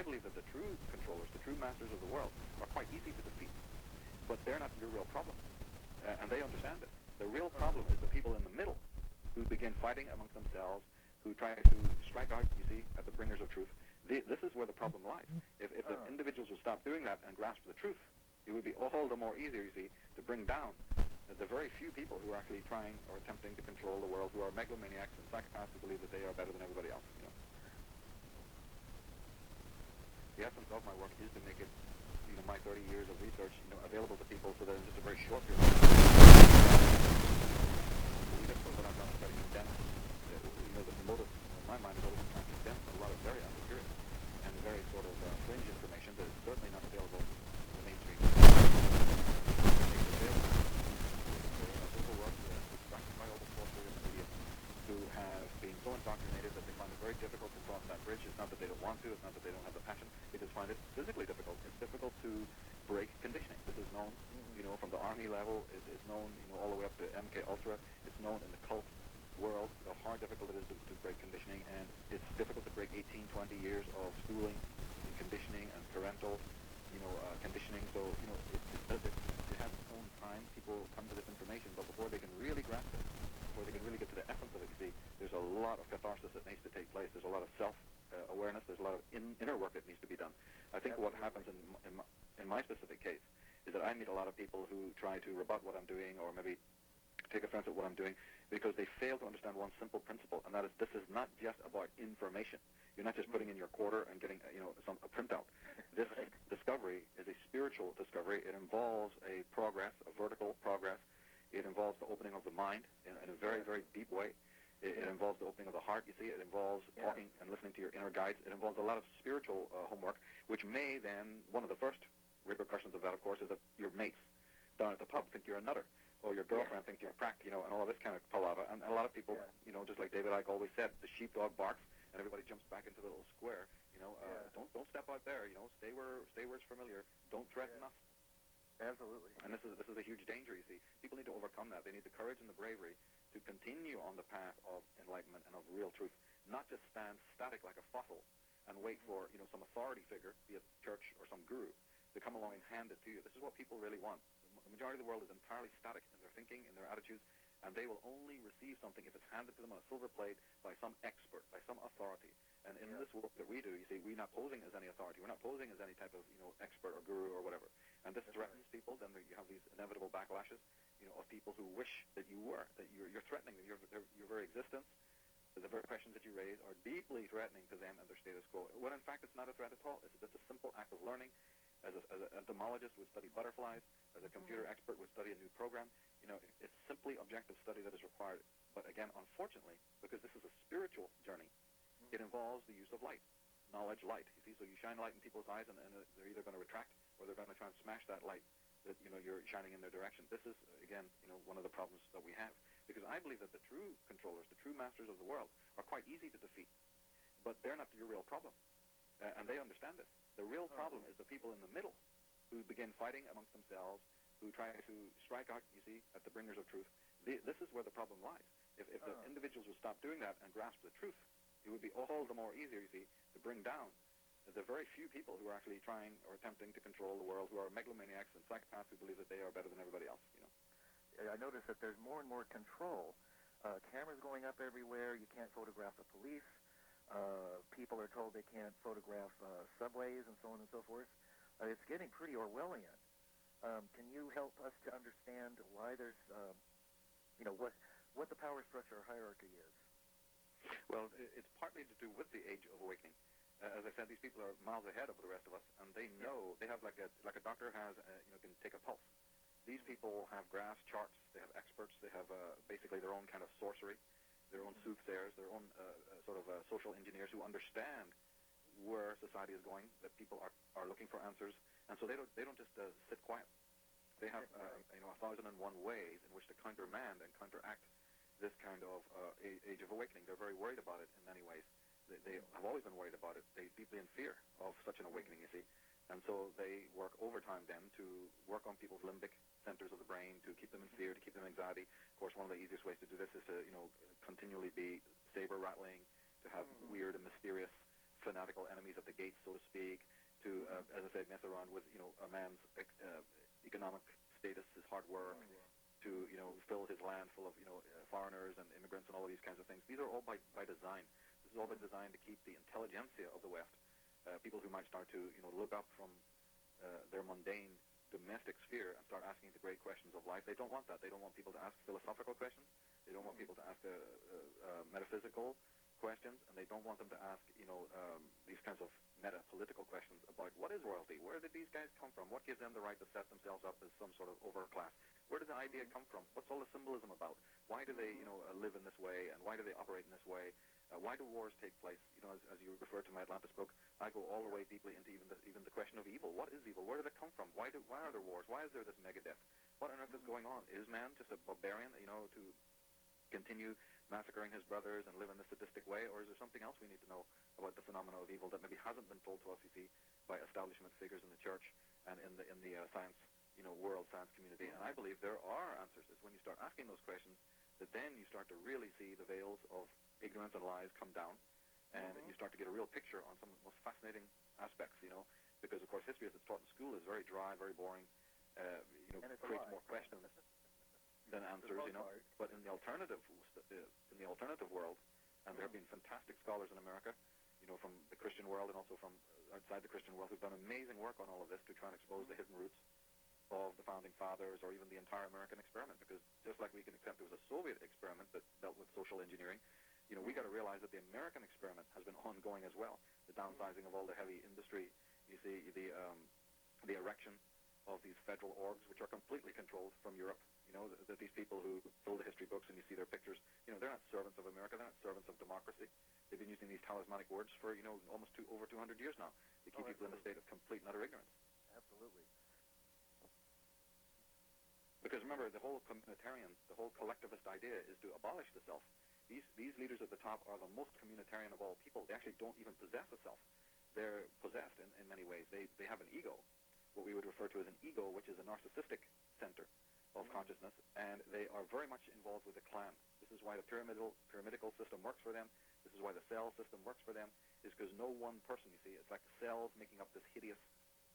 believe that the true controllers, the true masters of the world, are quite easy to defeat, but they're not your real problem, and they understand it. The real problem is the people in the middle who begin fighting amongst themselves, who try to strike out, you see, at the bringers of truth. This is where the problem lies. If the individuals would stop doing that and grasp the truth, it would be all the more easier, you see, to bring down the very few people who are actually trying or attempting to control the world, who are megalomaniacs and psychopaths who believe that they are better than everybody else. You know. The essence of my work is to make it, you know, my 30 years of research, you know, available to people so that in just a very short period of time, what I've done is try to condense, you know, the motive in my mind is always to try to condense a lot of very accurate and very sort of fringe information that is certainly not available in the mainstream. Who have been so indoctrinated that they find it very difficult to cross that bridge. It's not that they don't want to, it's not that they don't have the passion, they just find it physically difficult. It's difficult to break conditioning. This is known, you know, from the army level, it's known, you know, all the way up to MK Ultra. It's known in the cult world how difficult it is to break conditioning, and it's difficult to break 18, 20 years of schooling, conditioning, and parental, you know, conditioning. So, you know, it has its own time. People come to this information, but before they can really grasp it, before they can really get to the essence of it, you see, there's a lot of catharsis that needs to take place. There's a lot of self-awareness. There's a lot of inner work that needs to be done. I think what happens in my specific case is that I meet a lot of people who try to rebut what I'm doing or maybe take offense at what I'm doing because they fail to understand one simple principle, and that is this is not just about information. You're not just putting in your quarter and getting, you know, a printout. This discovery is a spiritual discovery. It involves a progress, a vertical progress. It involves the opening of the mind in a very, very deep way. It involves the opening of the heart, you see. It involves talking and listening to your inner guides. It involves a lot of spiritual homework, which may then, one of the first repercussions of that, of course, is that your mates down at the pub think you're a nutter, or your girlfriend thinks you're a crack, you know, and all of this kind of palaver. And a lot of people, you know, just like David Icke always said, the sheepdog barks, and everybody jumps back into the little square. You know, don't step out there. You know, stay where it's familiar. Don't threaten us. Absolutely. And this is a huge danger, you see. People need to overcome that. They need the courage and the bravery to continue on the path of enlightenment and of real truth, not just stand static like a fossil and wait for, you know, some authority figure, be it church or some guru, to come along and hand it to you. This is what people really want. The majority of the world is entirely static in their thinking, in their attitudes, and they will only receive something if it's handed to them on a silver plate by some expert, by some authority. And in this work that we do, you see, we're not posing as any authority. We're not posing as any type of, you know, expert or guru or whatever. And this threatens people. Then you have these inevitable backlashes, you know, of people who wish that you were, that you're threatening them. Your very existence, the very questions that you raise are deeply threatening to them and their status quo. When in fact it's not a threat at all. It's just a simple act of learning. As an entomologist would study butterflies, as a computer expert would study a new program. You know, it's simply objective study that is required. But again, unfortunately, because this is a spiritual journey, it involves the use of light, knowledge, light. You see, so you shine light in people's eyes, and they're either going to retract or they're going to try and smash that light that, you know, you're shining in their direction. This is, again, you know, one of the problems that we have, because I believe that the true controllers, the true masters of the world, are quite easy to defeat, but they're not your real problem, and they understand this. The real problem is the people in the middle who begin fighting amongst themselves, who try to strike out, you see, at the bringers of truth. This is where the problem lies. If the individuals would stop doing that and grasp the truth, it would be all the more easier, you see, to bring down the very few people who are actually trying or attempting to control the world, who are megalomaniacs and psychopaths who believe that they are better than everybody else, you know. I notice that there's more and more control. Cameras going up everywhere. You can't photograph the police. People are told they can't photograph subways and so on and so forth. It's getting pretty Orwellian. Can you help us to understand why there's, you know, what the power structure or hierarchy is? Well, it's partly to do with the age of awakening. As I said, these people are miles ahead of the rest of us, and they know, they have like a doctor has, you know, can take a pulse. These people have graphs, charts, they have experts, they have basically their own kind of sorcery, their own soothsayers, their own sort of social engineers who understand where society is going, that people are looking for answers, and so they don't just sit quiet. They have you know, 1,001 ways in which to countermand and counteract this kind of age of awakening. They're very worried about it in many ways. They have always been worried about it. They're deeply in fear of such an awakening, you see. And so they work overtime then to work on people's limbic centers of the brain, to keep them in fear, to keep them in anxiety. Of course, one of the easiest ways to do this is to, you know, continually be saber rattling, to have weird and mysterious fanatical enemies at the gates, so to speak, to, as I said, mess around with, a man's economic status, his hard work, to, fill his land full of, foreigners and immigrants and all of these kinds of things. These are all by design. This is all by design to keep the intelligentsia of the West, people who might start to, look up from their mundane domestic sphere and start asking the great questions of life. They don't want that. They don't want people to ask philosophical questions. They don't want people to ask metaphysical questions, and they don't want them to ask, these kinds of meta-political questions about what is royalty? Where did these guys come from? What gives them the right to set themselves up as some sort of overclass? Where did the idea come from? What's all the symbolism about? Why do they, live in this way, and why do they operate in this way? Why do wars take place? As you referred to my Atlantis book, I go all the way deeply into even the question of evil. What is evil? Where did it come from? Why are there wars? Why is there this megadeath? What on earth is going on? Is man just a barbarian, to continue massacring his brothers and live in this sadistic way, or is there something else we need to know about the phenomena of evil that maybe hasn't been told to us, you see, by establishment figures in the church and in the science, world science community? And I believe there are answers. It's when you start asking those questions that then you start to really see the veils of ignorance and lies come down, and you start to get a real picture on some of the most fascinating aspects, because of course history as it's taught in school is very dry, very boring, creates more questions than answers, But in the alternative world, and there have been fantastic scholars in America, from the Christian world and also from outside the Christian world, who've done amazing work on all of this to try and expose the hidden roots of the founding fathers, or even the entire American experiment. Because just like we can accept there was a Soviet experiment that dealt with social engineering, we got to realize that the American experiment has been ongoing as well. The downsizing of all the heavy industry, you see, the erection of these federal orgs, which are completely controlled from Europe. That these people who fill the history books and you see their pictures, they're not servants of America, they're not servants of democracy. They've been using these talismanic words for, almost over 200 years now to keep people in a state of complete and utter ignorance. Absolutely. Because remember, the whole communitarian, the whole collectivist idea is to abolish the self. These leaders at the top are the most communitarian of all people. They actually don't even possess a self. They're possessed in many ways. They have an ego, what we would refer to as an ego, which is a narcissistic center of consciousness, and they are very much involved with the clan. This is why the pyramidical system works for them. This is why the cell system works for them, is because no one person, you see, it's like cells making up this hideous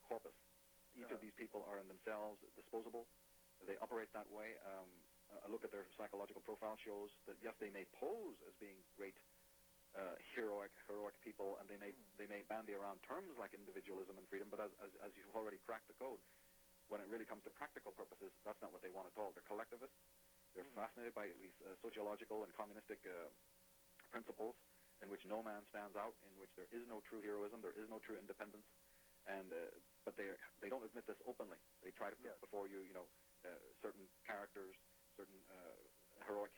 corpus. Each of these people are in themselves disposable. They operate that way. A look at their psychological profile shows that, yes, they may pose as being great, heroic people, and they may bandy around terms like individualism and freedom, but as you've already cracked the code, when it really comes to practical purposes, that's not what they want at all. They're collectivists. They're fascinated by these sociological and communistic principles in which no man stands out, in which there is no true heroism, there is no true independence, and but they don't admit this openly. They try to put before you, certain characters, certain heroic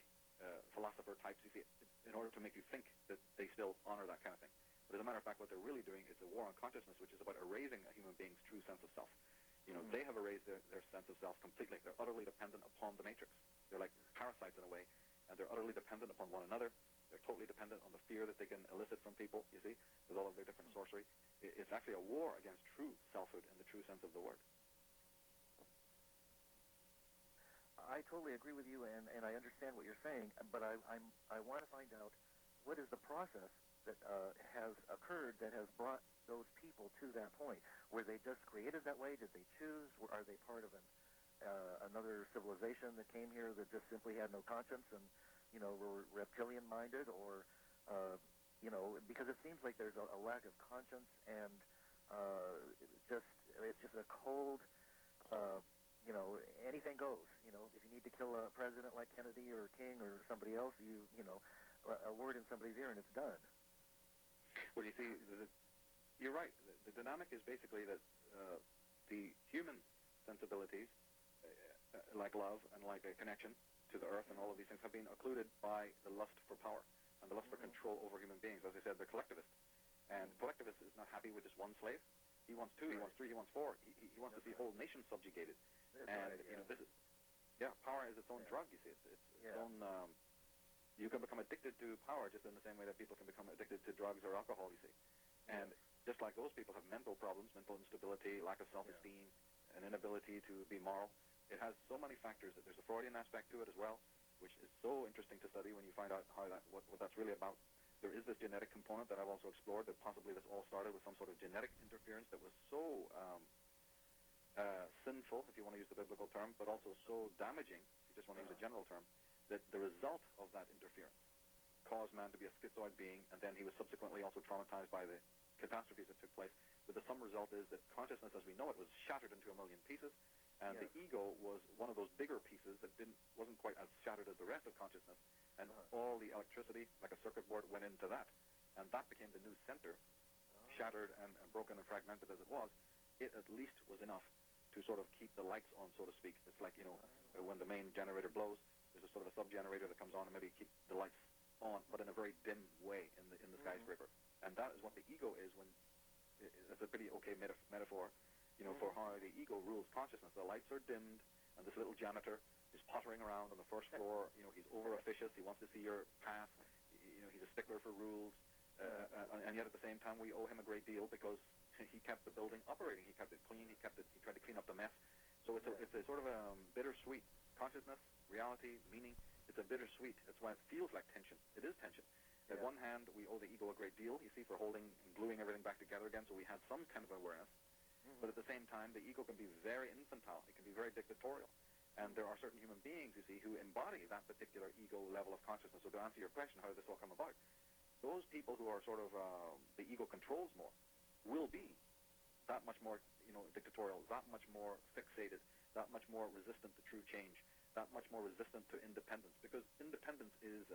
philosopher types, you see, in order to make you think that they still honor that kind of thing. But as a matter of fact, what they're really doing is a war on consciousness, which is about erasing a human being's true sense of self. They have erased their sense of self completely. They're utterly dependent upon the matrix. They're like parasites in a way, and they're utterly dependent upon one another. They're totally dependent on the fear that they can elicit from people, you see, with all of their different sorcery. It's actually a war against true selfhood in the true sense of the word. I totally agree with you, and I understand what you're saying, but I want to find out what is the process that has occurred that has brought those people to that point. Were they just created that way? Did they choose? Are they part of another civilization that came here that just simply had no conscience and, were reptilian-minded? Or, because it seems like there's a lack of conscience and it's just a cold, anything goes. If you need to kill a president like Kennedy or King or somebody else, a word in somebody's ear and it's done. Well, you see, you're right. The dynamic is basically that the human sensibilities, like love and like a connection to the earth and all of these things, have been occluded by the lust for power and the lust for control over human beings. As I said, they're collectivists. And collectivist is not happy with just one slave. He wants two, he wants three, he wants four. He wants to see whole nations subjugated. This is, power is its own drug, you see. It's its own... you can become addicted to power just in the same way that people can become addicted to drugs or alcohol, you see. And just like those people have mental problems, mental instability, lack of self-esteem, an inability to be moral, it has so many factors that there's a Freudian aspect to it as well, which is so interesting to study when you find out how what that's really about. there is this genetic component that I've also explored, that possibly this all started with some sort of genetic interference that was so sinful, if you want to use the biblical term, but also so damaging, if you just want to use a general term, that the result of that interference caused man to be a schizoid being, and then he was subsequently also traumatized by the catastrophes that took place. But the sum result is that consciousness as we know it was shattered into a million pieces, and the ego was one of those bigger pieces that wasn't quite as shattered as the rest of consciousness, and all the electricity, like a circuit board, went into that, and that became the new center, shattered and broken and fragmented as it was. It at least was enough to sort of keep the lights on, so to speak. It's like, when the main generator blows, there's a sort of a sub-generator that comes on and maybe keep the lights on, but in a very dim way in the skyscraper. And that is what the ego is when, it's a pretty okay metaphor, for how the ego rules consciousness. The lights are dimmed, and this little janitor is pottering around on the first floor. He's over-officious. He wants to see your path. He's a stickler for rules. And yet at the same time, we owe him a great deal because he kept the building operating. He kept it clean. He tried to clean up the mess. So it's a sort of a bittersweet consciousness, reality, meaning. It's a bittersweet. That's why it feels like tension. It is tension. At one hand, we owe the ego a great deal, you see, for holding and gluing everything back together again, so we had some kind of awareness. But at the same time, the ego can be very infantile. It can be very dictatorial. And there are certain human beings, you see, who embody that particular ego level of consciousness. So to answer your question, how did this all come about? Those people who are sort of, the ego controls more, will be that much more, dictatorial, that much more fixated, that much more resistant to true change, that much more resistant to independence. Because independence is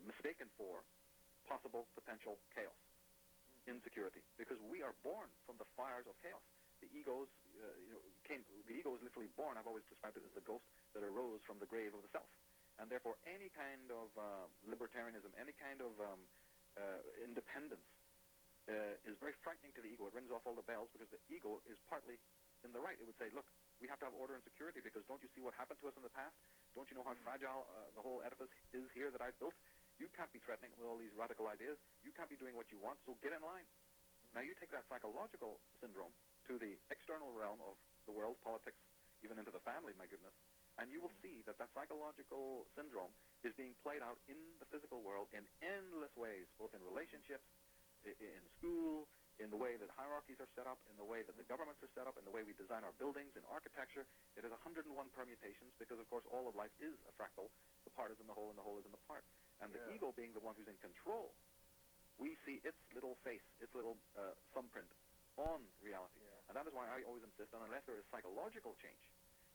mistaken for possible potential chaos, insecurity. Because we are born from the fires of chaos. The ego is literally born. I've always described it as the ghost that arose from the grave of the self. And therefore, any kind of libertarianism, any kind of independence is very frightening to the ego. It rings off all the bells because the ego is partly in the right. It would say, look, we have to have order and security because don't you see what happened to us in the past? Don't you know how fragile the whole edifice is here that I've built? You can't be threatening with all these radical ideas. You can't be doing what you want, so get in line. Now you take that psychological syndrome to the external realm of the world, politics, even into the family, my goodness, and you will see that psychological syndrome is being played out in the physical world in endless ways, both in relationships, in school, in the way that hierarchies are set up, in the way that the governments are set up, in the way we design our buildings, in architecture. It has 101 permutations because, of course, all of life is a fractal. The part is in the whole, and the whole is in the part. And the ego being the one who's in control, we see its little face, its little thumbprint on reality. And that is why I always insist on, unless there is psychological change,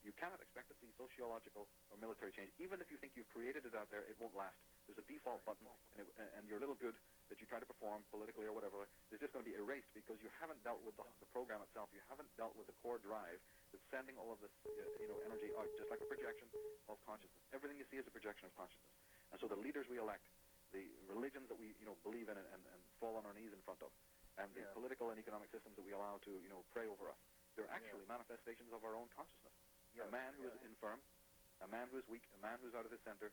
you cannot expect to see sociological or military change. Even if you think you've created it out there, it won't last. There's a default button, and your little good that you try to perform politically or whatever is just going to be erased because you haven't dealt with the program itself. You haven't dealt with the core drive that's sending all of this energy out, just like a projection of consciousness. Everything you see is a projection of consciousness. And so the leaders we elect, the religions that we believe in and fall on our knees in front of, and the political and economic systems that we allow to pray over us, they're actually manifestations of our own consciousness. A man who is infirm, a man who is weak, a man who's out of his center,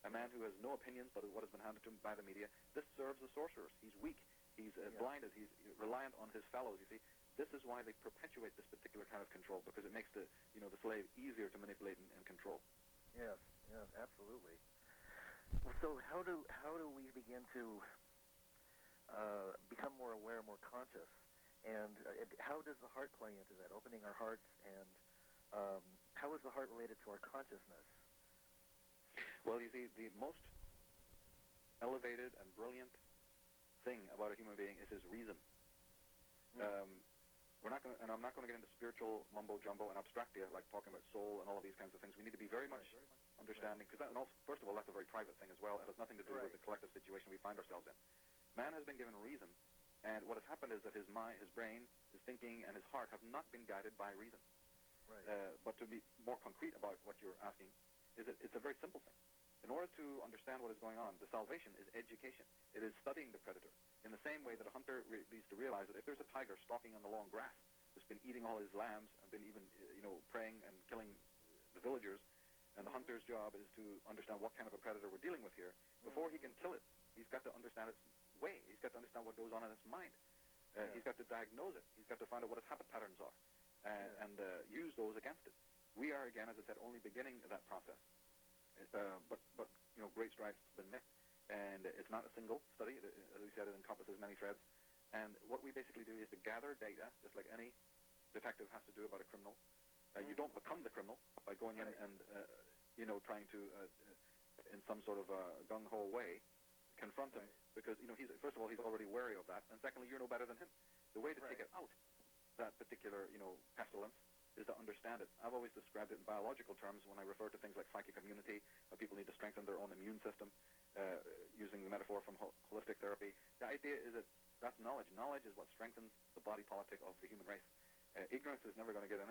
a man who has no opinions but what has been handed to him by the media, this serves the sorcerers. He's weak. He's blinded. He's reliant on his fellows, you see. This is why they perpetuate this particular kind of control, because it makes the slave easier to manipulate and control. Yes, absolutely. So how do we begin to become more aware, more conscious? And how does the heart play into that, opening our hearts, and how is the heart related to our consciousness? Well, you see, the most elevated and brilliant thing about a human being is his reason. I'm not going to get into spiritual mumbo-jumbo and abstractia, like talking about soul and all of these kinds of things. We need to be very much understanding, because first of all, that's a very private thing as well. It has nothing to do with the collective situation we find ourselves in. Man has been given reason, and what has happened is that his mind, his brain, his thinking, and his heart have not been guided by reason. But to be more concrete about what you're asking, it's a very simple thing. In order to understand what is going on, the salvation is education. It is studying the predator. In the same way that a hunter needs to realize that if there's a tiger stalking on the long grass that's been eating all his lambs and been even preying and killing the villagers, and the hunter's job is to understand what kind of a predator we're dealing with here. Before he can kill it, he's got to understand its way. He's got to understand what goes on in its mind. He's got to diagnose it. He's got to find out what its habit patterns are and use those against it. We are, again, as I said, only beginning that process. But great strides have been made. and it's not a single study. As we said, it encompasses many threads. And what we basically do is to gather data, just like any detective has to do about a criminal. You don't become the criminal by going in and, trying to, in some sort of gung-ho way, confront him, because, he's, first of all, he's already wary of that, and secondly, you're no better than him. The way to take it out, that particular, pestilence, is to understand it. I've always described it in biological terms when I refer to things like psychic immunity, how people need to strengthen their own immune system, using the metaphor from holistic therapy. The idea is that that's knowledge. Knowledge is what strengthens the body politic of the human race. Ignorance is never going to get us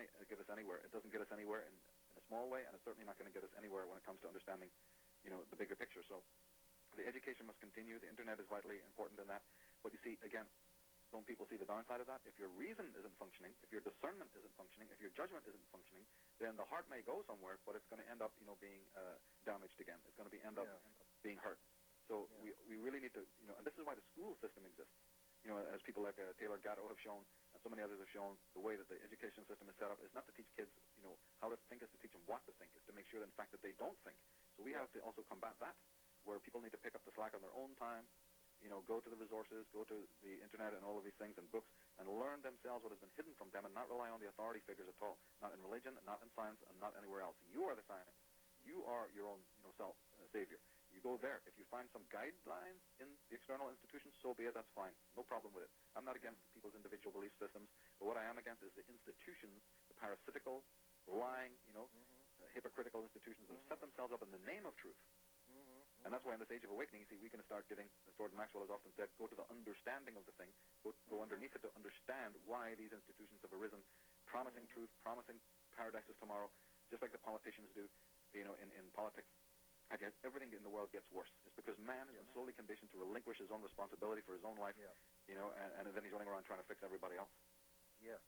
anywhere. It doesn't get us anywhere in a small way, and it's certainly not going to get us anywhere when it comes to understanding, the bigger picture. So the education must continue. The internet is vitally important in that. But you see, again, don't people see the downside of that? If your reason isn't functioning, if your discernment isn't functioning, if your judgment isn't functioning, then the heart may go somewhere, but it's going to end up, being damaged again. It's going to end up being hurt. So we really need to, and this is why the school system exists. As people like Taylor Gatto have shown, and so many others have shown, the way that the education system is set up is not to teach kids, how to think, is to teach them what to think, is to make sure, in fact, that they don't think. So we have to also combat that, where people need to pick up the slack on their own time, go to the resources, go to the internet and all of these things and books, and learn themselves what has been hidden from them, and not rely on the authority figures at all, not in religion, not in science, and not anywhere else. You are the science. You are your own, savior. You go there. If you find some guidelines in the external institutions, so be it, that's fine. No problem with it. I'm not against people's individual belief systems, but what I am against is the institutions, the parasitical, lying, hypocritical institutions that have set themselves up in the name of truth. And that's why in this age of awakening, you see, we can start getting, as Jordan Maxwell has often said, go to the understanding of the thing, go underneath it to understand why these institutions have arisen, promising truth, promising paradises tomorrow, just like the politicians do, in politics. I guess everything in the world gets worse. It's because man has been slowly conditioned to relinquish his own responsibility for his own life, and then he's running around trying to fix everybody else. Yeah.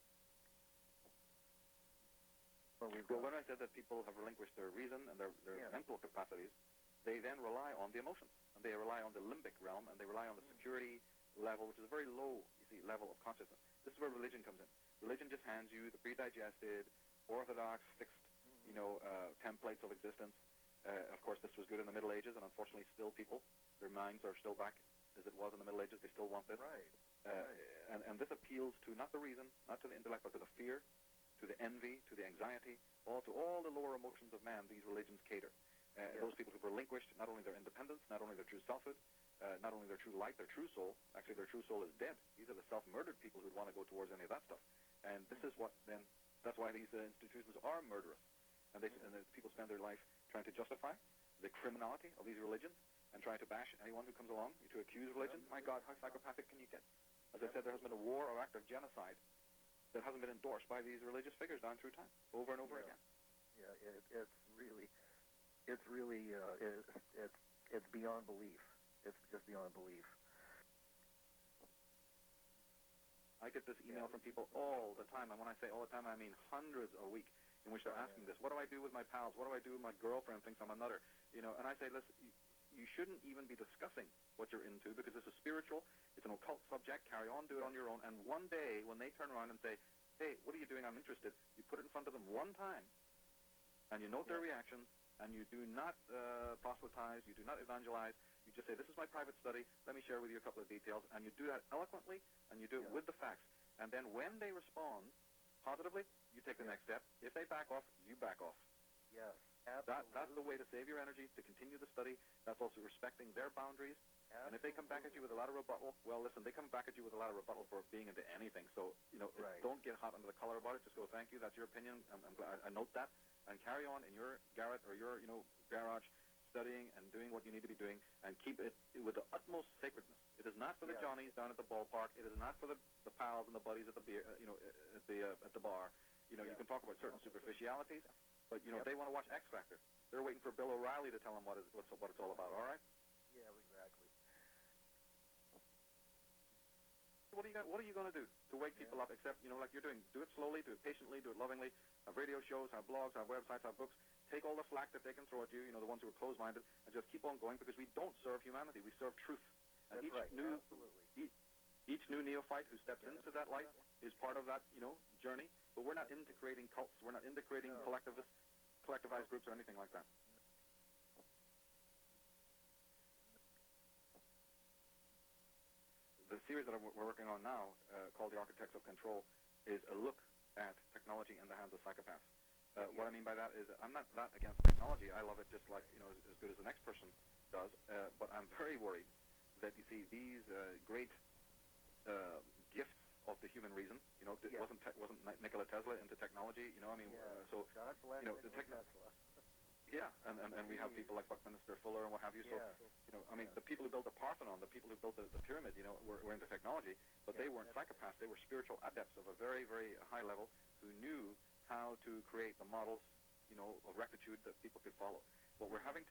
Well, when I said that people have relinquished their reason and their mental capacities, they then rely on the emotions, and they rely on the limbic realm, and they rely on the security level, which is a very low, level of consciousness. This is where religion comes in. Religion just hands you the pre-digested, orthodox, fixed, templates of existence. Of course, this was good in the Middle Ages, and unfortunately still people, their minds are still back as it was in the Middle Ages. They still want this. Right. And this appeals to not the reason, not to the intellect, but to the fear, to the envy, to the anxiety, to all the lower emotions of man. These religions cater. Those people who've relinquished not only their independence, not only their true selfhood, not only their true light, their true soul. Actually, their true soul is dead. These are the self-murdered people who'd want to go towards any of that stuff. And this is what then, that's why these institutions are murderous. And the people spend their life trying to justify the criminality of these religions and trying to bash anyone who comes along, to accuse religion. My God, how psychopathic can you get? As I said, there has been a war or act of genocide that hasn't been endorsed by these religious figures down through time, over and over again. Yeah, it's beyond belief. It's just beyond belief. I get this email from people all the time, and when I say all the time, I mean hundreds a week, in which they're asking this. What do I do with my pals? What do I do with my girlfriend thinks I'm a nutter? And I say, listen, you shouldn't even be discussing what you're into, because this is spiritual. It's an occult subject. Carry on, do it on your own. And one day, when they turn around and say, hey, what are you doing? I'm interested. You put it in front of them one time, and you note their reactions, and you do not proselytize, you do not evangelize. You just say, this is my private study. Let me share with you a couple of details. And you do that eloquently, and you do it with the facts. And then when they respond positively, you take the next step. If they back off, you back off. Yes, absolutely. That's the way to save your energy, to continue the study. That's also respecting their boundaries. Absolutely. And if they come back at you with a lot of rebuttal, well, listen, they come back at you with a lot of rebuttal for being into anything. So, don't get hot under the collar about it. Just go, thank you, that's your opinion. I'm glad I note that. And carry on in your garret or your, garage, studying and doing what you need to be doing, and keep it with the utmost sacredness. It is not for the Johnnies down at the ballpark. It is not for the pals and the buddies at the beer, at the bar. You can talk about certain superficialities, but they want to watch X Factor. They're waiting for Bill O'Reilly to tell them what it's all about. All right? Yeah, exactly. What are you going to do to wake people up? Except like you're doing, do it slowly, do it patiently, do it lovingly. Have radio shows, have blogs, have websites, have books. Take all the flack that they can throw at you, the ones who are closed-minded, and just keep on going, because we don't serve humanity. We serve truth. And each new neophyte who steps into that light is part of that, journey. But we're not into creating cults. We're not into creating collectivized groups or anything like that. series that we're working on now, called The Architects of Control, is a look at technology in the hands of psychopaths. What I mean by that is I'm not that against technology. I love it just like, as good as the next person does. But I'm very worried that, you see, these great gifts of the human reason, wasn't Nikola Tesla into technology, so, God bless the Tesla. Yeah, and we have people like Buckminster Fuller and what have you. So, the people who built the Parthenon, the people who built the pyramid, were into technology, but they weren't psychopaths. They were spiritual adepts of a very, very high level who knew how to create the models, of rectitude that people could follow. What we're having